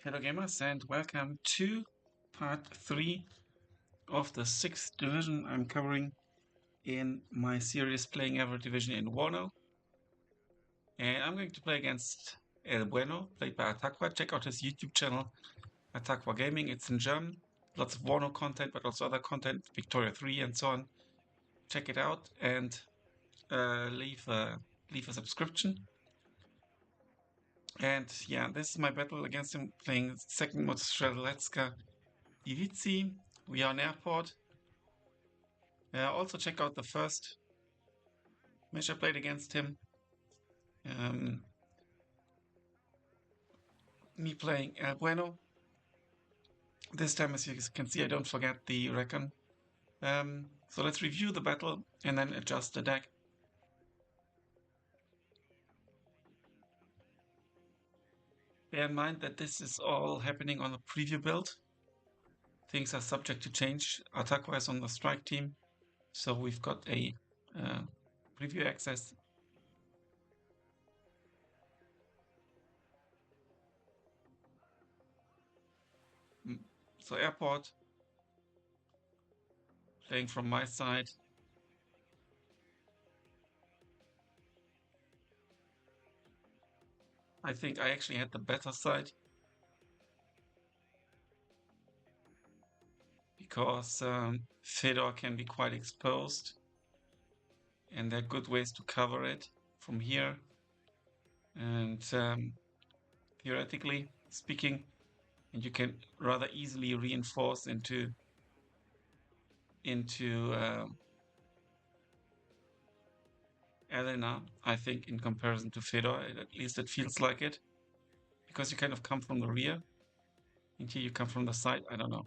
Hello gamers and welcome to part 3 of the 6th division I'm covering in my series Playing Every Division in WARNO. And I'm going to play against El Bueno, played by Ataqua. Check out his YouTube channel, VampiroGaming. It's in German. Lots of WARNO content, but also other content, Victoria 3 and so on. Check it out and leave a subscription. And yeah, this is my battle against him, playing second Czecheslovak Divici. We are on airport. Also check out the first match I played against him. Me playing El Bueno. This time, as you can see, I don't forget the recon. So let's review the battle and then adjust the deck. Bear in mind that this is all happening on the preview build. Things are subject to change. Ataqua is on the strike team, so we've got a preview access. So airport, playing from my side. I think I actually had the better side, because Fedor can be quite exposed, and there are good ways to cover it from here. And theoretically speaking, and you can rather easily reinforce into Elena, I think, in comparison to Fedor. At least it feels like it, because you kind of come from the rear, and here you come from the side. I don't know.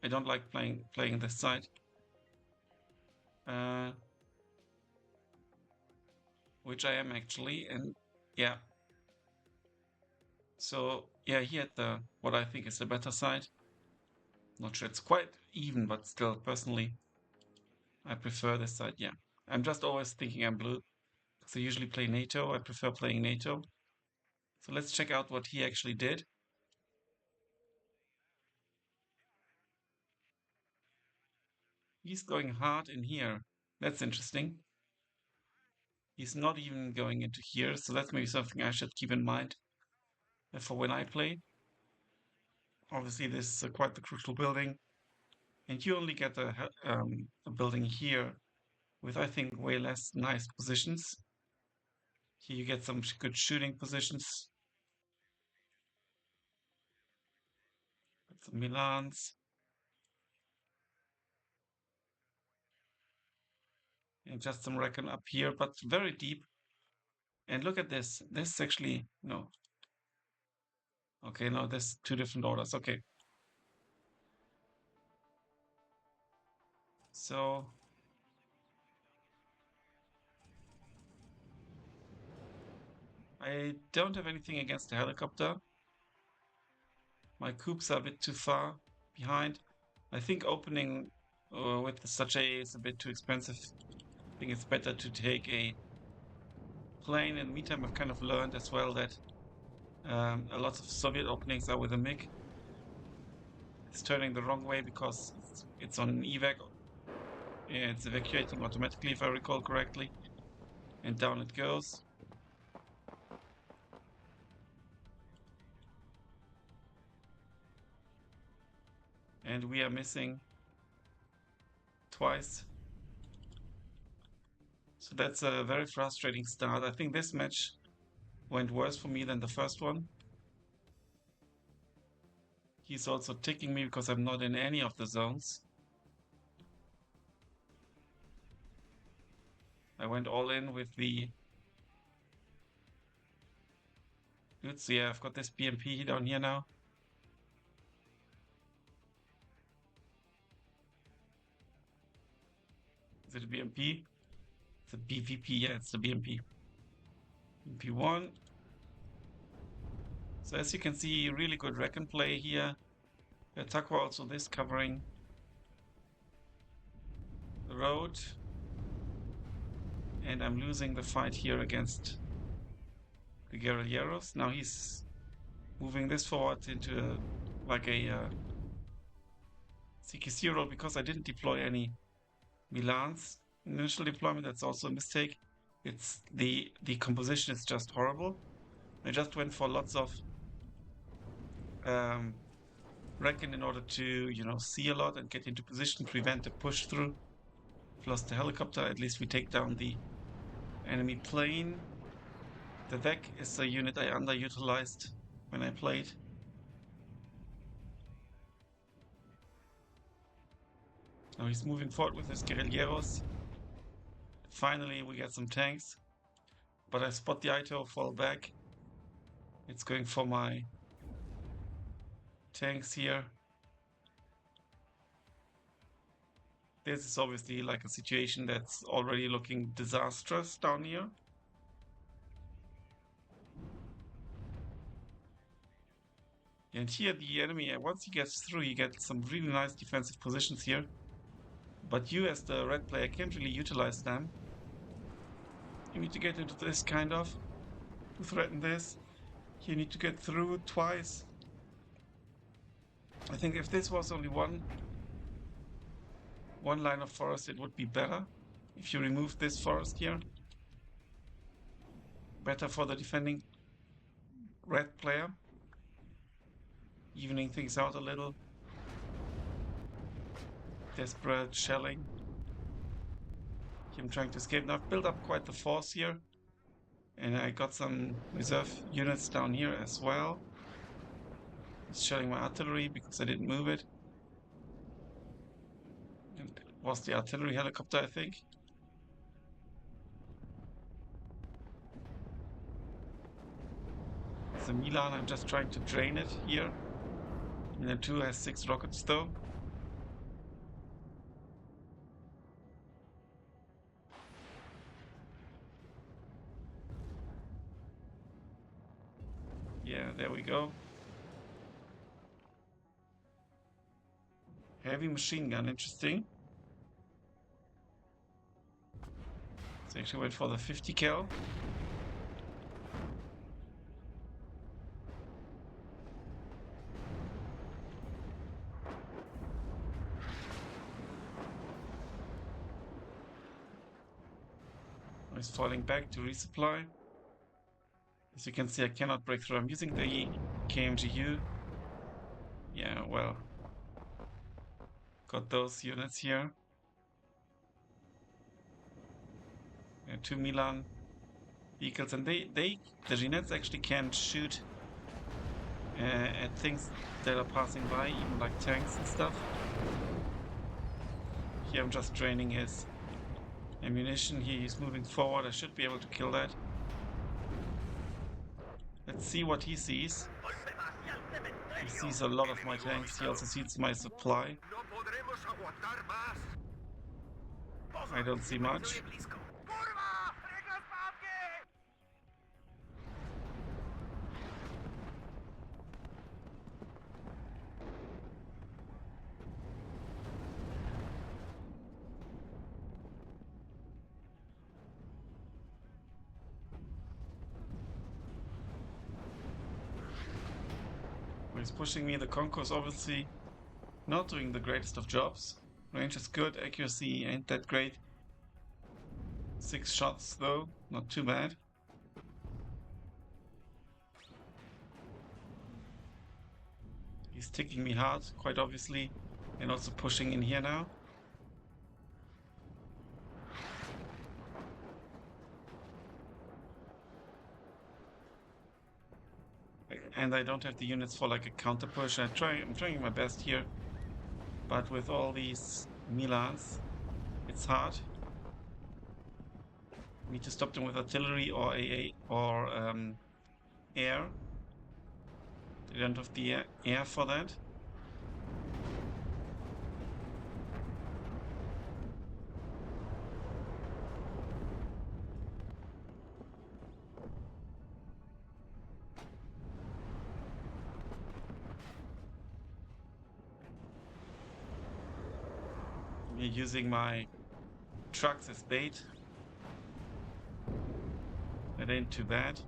I don't like playing this side. Which I am actually, and yeah. So yeah, he had the what I think is the better side. Not sure it's quite even, but still, personally, I prefer this side. Yeah, I'm just always thinking I'm blue, because I usually play NATO. I prefer playing NATO. So let's check out what he actually did. He's going hard in here. That's interesting. He's not even going into here, so that's maybe something I should keep in mind for when I play. Obviously, this is quite the crucial building, and you only get a building here with, I think, way less nice positions. Here you get some good shooting positions. Some Milans. And just some recon up here, but very deep. And look at this. This is actually, no. Okay, no, there's two different orders. Okay. So I don't have anything against the helicopter. My coops are a bit too far behind. I think opening with the Sache is a bit too expensive. I think it's better to take a plane. In the meantime, I've kind of learned as well that a lot of Soviet openings are with a MiG. It's turning the wrong way because it's on evac. It's evacuating automatically, if I recall correctly. And down it goes. And we are missing twice. So that's a very frustrating start. I think this match went worse for me than the first one. He's also ticking me because I'm not in any of the zones. I went all in with the... Good, so yeah, I've got this BMP down here now. Is it a BMP? It's a BVP, yeah, it's the BMP. BMP1. So as you can see, really good recon play here. Takwa also this covering the road. And I'm losing the fight here against the guerrilleros. Now he's moving this forward into like a CQ0 because I didn't deploy any Milans in initial deployment. That's also a mistake. It's the composition is just horrible. I just went for lots of reckon in order to, see a lot and get into position, prevent a push through. I've lost the helicopter. At least we take down the enemy plane. The VEC is a unit I underutilized when I played. Now he's moving forward with his guerrilleros. Finally, we get some tanks. But I spot the ITO fall back. It's going for my tanks here. This is obviously like a situation that's already looking disastrous down here. And here the enemy, once he gets through, he gets some really nice defensive positions here. But you as the red player can't really utilize them. You need to get into this kind of to threaten this. You need to get through twice. I think if this was only one line of forest, it would be better. If you remove this forest here. Better for the defending red player. Evening things out a little. Desperate shelling. I'm trying to escape. Now I've built up quite the force here. And I got some reserve units down here as well. It's shelling my artillery because I didn't move it. And it was the artillery helicopter, I think. It's a Milan, I'm just trying to drain it here. Milan 2 has 6 rockets though. Yeah, there we go. Heavy machine gun, interesting. So actually went for the 50 cal. He's falling back to resupply. As you can see, I cannot break through. I'm using the KMGU. Yeah, well, got those units here. And 2 Milan vehicles, and the Jeanettes actually can shoot at things that are passing by, even like tanks and stuff. Here I'm just draining his ammunition. He's moving forward. I should be able to kill that. Let's see what he sees. He sees a lot of my tanks. He also sees my supply. I don't see much. He's pushing me. The Concourse obviously not doing the greatest of jobs. Range is good, accuracy ain't that great. 6 shots though, not too bad. He's ticking me hard, quite obviously, and also pushing in here now. And I don't have the units for like a counter push. I'm trying my best here, but with all these Milans, it's hard. Need to stop them with artillery or AA or air. They don't have the air for that. Using my trucks as bait. That ain't too bad.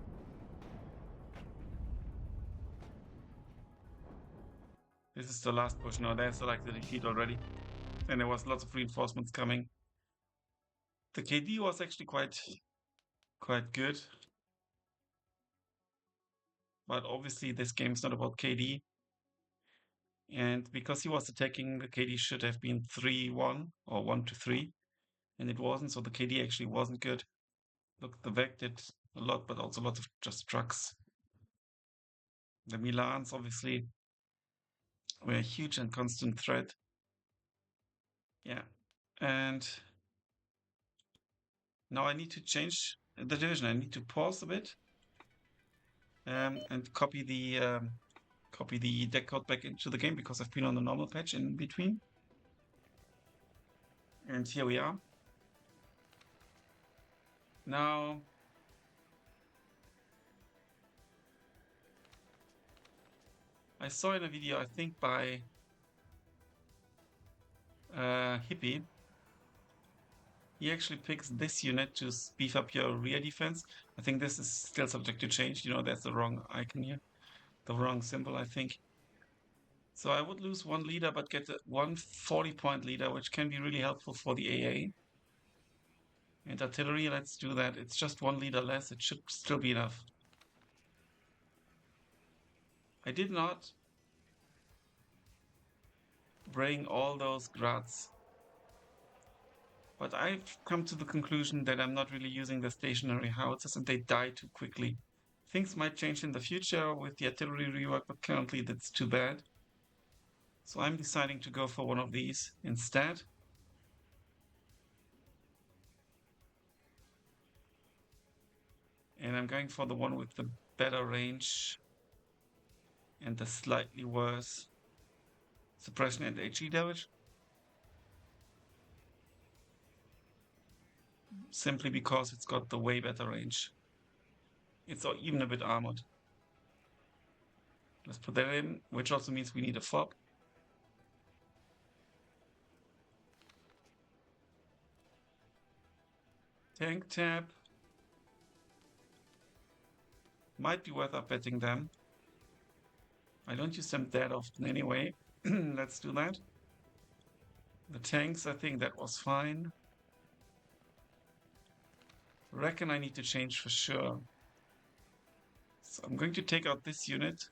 This is the last push. No, there's like the defeat already. And there was lots of reinforcements coming. The KD was actually quite good. But obviously this game is not about KD. And because he was attacking, the KD should have been 3-1 or 1-3. And it wasn't, so the KD actually wasn't good. Look, the VEC did a lot, but also lots of just trucks. The Milans obviously were a huge and constant threat. Yeah. And now I need to change the division. I need to pause a bit and copy the deck code back into the game because I've been on the normal patch in between. And here we are. Now I saw in a video, I think by Hippie, he actually picks this unit to beef up your rear defense. I think this is still subject to change. You know, that's the wrong icon here. The wrong symbol, I think. So I would lose one leader, but get a 140-point leader, which can be really helpful for the AA. And artillery, let's do that. It's just one leader less. It should still be enough. I did not bring all those Grats. But I've come to the conclusion that I'm not really using the stationary howitzers and they die too quickly. Things might change in the future with the artillery rework, but currently that's too bad. So I'm deciding to go for one of these instead. And I'm going for the one with the better range and the slightly worse suppression and HE damage. Simply because it's got the way better range. It's even a bit armored. Let's put that in, which also means we need a fob. Tank tab. Might be worth upbetting them. I don't use them that often anyway. Let's do that. The tanks, I think that was fine. Reckon I need to change for sure. So I'm going to take out this unit.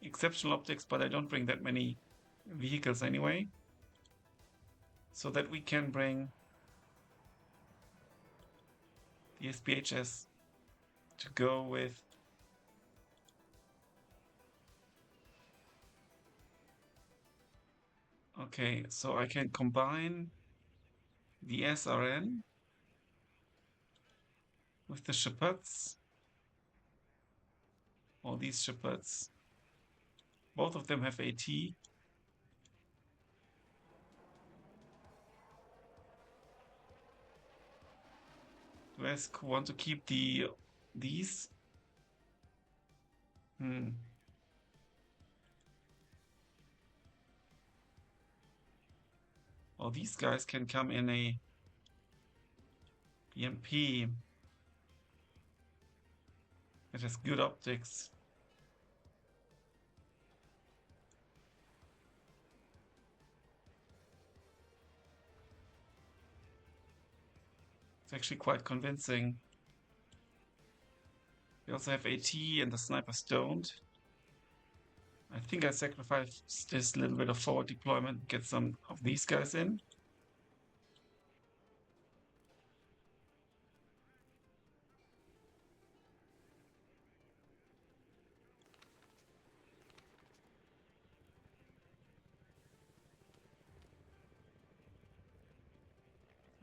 Exceptional optics, but I don't bring that many vehicles anyway. So that we can bring the SPHS to go with okay, so I can combine the SRN with the shepherds, or these shepherds. Both of them have AT. Do I want to keep these? Oh, these guys can come in a BMP. It has good optics. It's actually quite convincing. They also have AT and the snipers don't. I think I sacrificed this little bit of forward deployment, get some of these guys in.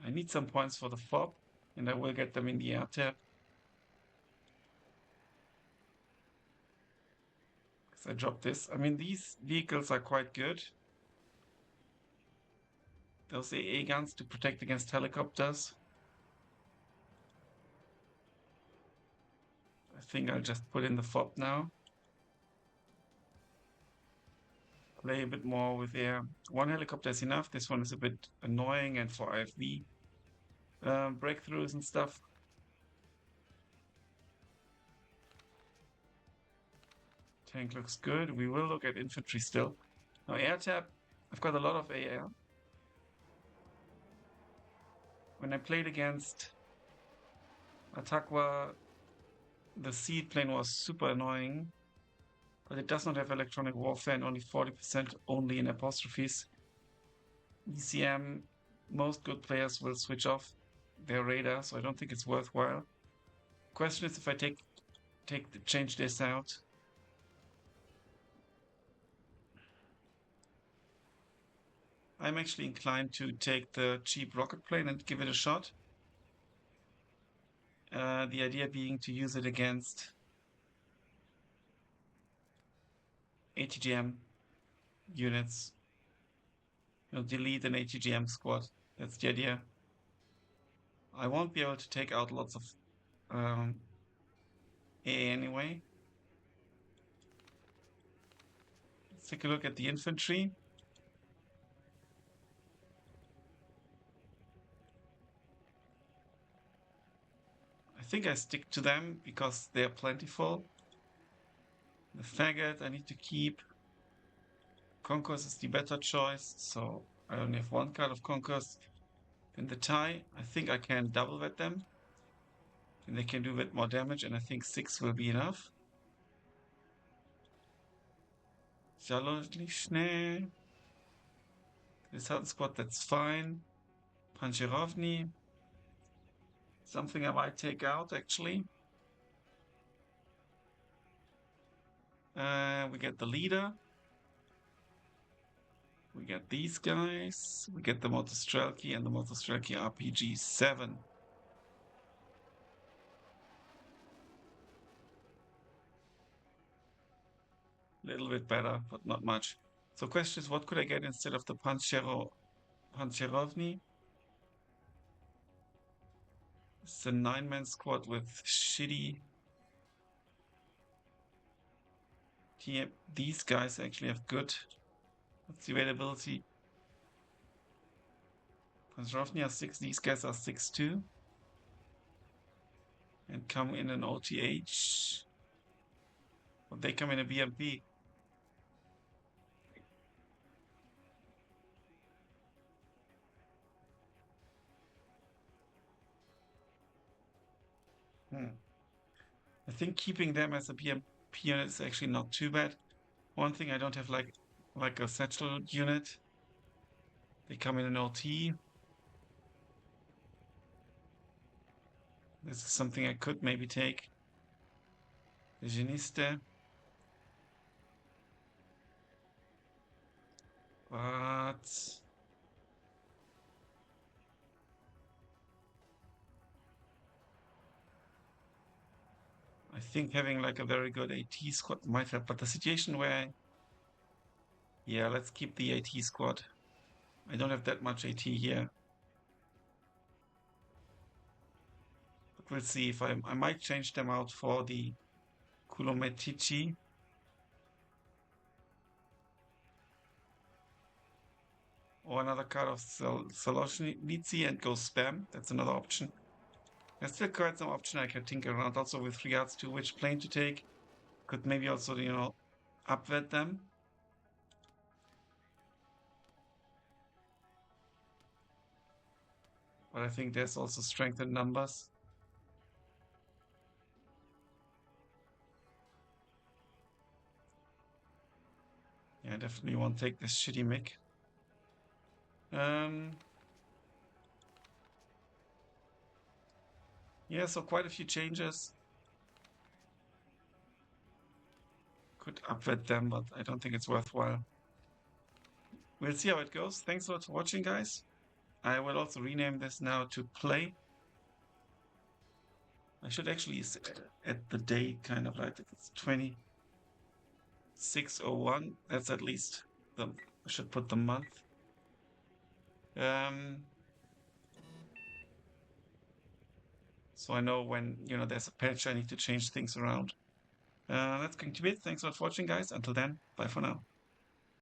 I need some points for the fob, and I will get them in the air tab. Because I dropped this. I mean, these vehicles are quite good. Those AA guns to protect against helicopters. I think I'll just put in the fob now. Play a bit more with air. One helicopter is enough. This one is a bit annoying, and for IFV breakthroughs and stuff. Tank looks good. We will look at infantry still. Now air tab, I've got a lot of AR. When I played against Atakwa, the seed plane was super annoying, but it does not have electronic warfare and only 40% only in apostrophes. ECM, most good players will switch off their radar, so I don't think it's worthwhile. Question is if I change this out. I'm actually inclined to take the cheap rocket plane and give it a shot. The idea being to use it against ATGM units. Delete an ATGM squad. That's the idea. I won't be able to take out lots of AA anyway. Let's take a look at the infantry. I think I stick to them because they're plentiful. The faggot I need to keep. Concourse is the better choice, so I only have one card of Concourse. In the tie, I think I can double vet them. And they can do a bit more damage, and I think 6 will be enough. Zalotlichne. This Southern squad, that's fine. Pancherovny. Something I might take out, actually. We get the leader. We get these guys. We get the Motostrelki and the Motostrelki RPG 7. A little bit better, but not much. So question is, what could I get instead of the Pancherovny? It's a 9-man squad with shitty... These guys actually have good... What's the availability? Pancherovny are 6, these guys are 6-2. And come in an OTH. Well, they come in a BMP. I think keeping them as a BMP unit is actually not too bad. One thing, I don't have like a satchel unit. They come in an OT. This is something I could maybe take. The Geniste. But... I think having like a very good AT squad might help. But the situation where... Yeah, let's keep the AT squad. I don't have that much AT here. But we'll see if I might change them out for the Kulometici. Or another card of Saloshnitsi and go spam. That's another option. There's still quite some option I can tinker around also with regards to which plane to take. Could maybe also, upvet them. But I think there's also strength in numbers. Yeah, I definitely won't take this shitty MiG. Yeah, so quite a few changes. Could upvet them, but I don't think it's worthwhile. We'll see how it goes. Thanks a lot for watching, guys. I will also rename this now to Play. I should actually at the date, kind of like it's 2601. That's at least I should put the month. So I know when there's a patch I need to change things around. That's going to be it. Thanks a lot for watching, guys. Until then, bye for now.